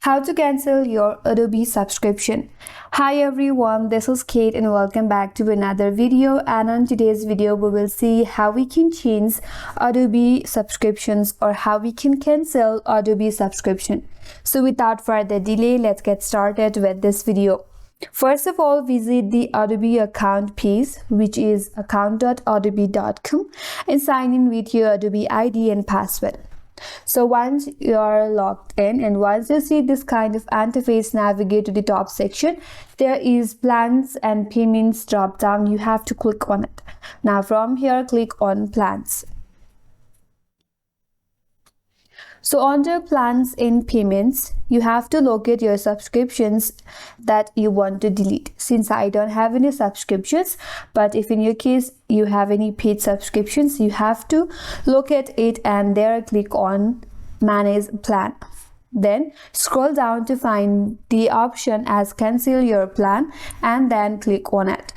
How to cancel your Adobe subscription. Hi everyone, this is Kate and welcome back to another video. And on today's video we will see how we can change Adobe subscriptions or how we can cancel Adobe subscription. So without further delay, let's get started with this video. First of all, visit the Adobe account page, which is account.adobe.com, and sign in with your Adobe ID and password. So once you are logged in and once you see this kind of interface, navigate to the top section. There is plans and payments drop down. You have to click on it. Now from here, click on plans. So under plans and payments, you have to locate your subscriptions that you want to delete. Since I don't have any subscriptions, but if in your case you have any paid subscriptions, you have to locate it and there click on manage plan. Then scroll down to find the option as cancel your plan and then click on it.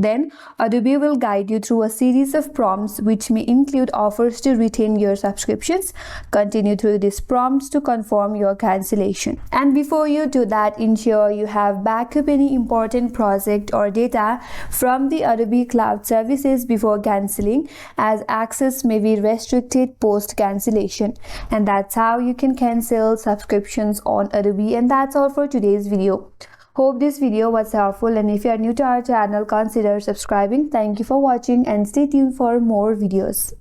Then Adobe will guide you through a series of prompts which may include offers to retain your subscriptions. Continue through these prompts to confirm your cancellation. And before you do that, ensure you have backup any important project or data from the Adobe Cloud services before cancelling, as access may be restricted post cancellation. And that's how you can cancel subscriptions on Adobe. And that's all for today's video. Hope this video was helpful, and if you are new to our channel, consider subscribing. Thank you for watching and stay tuned for more videos.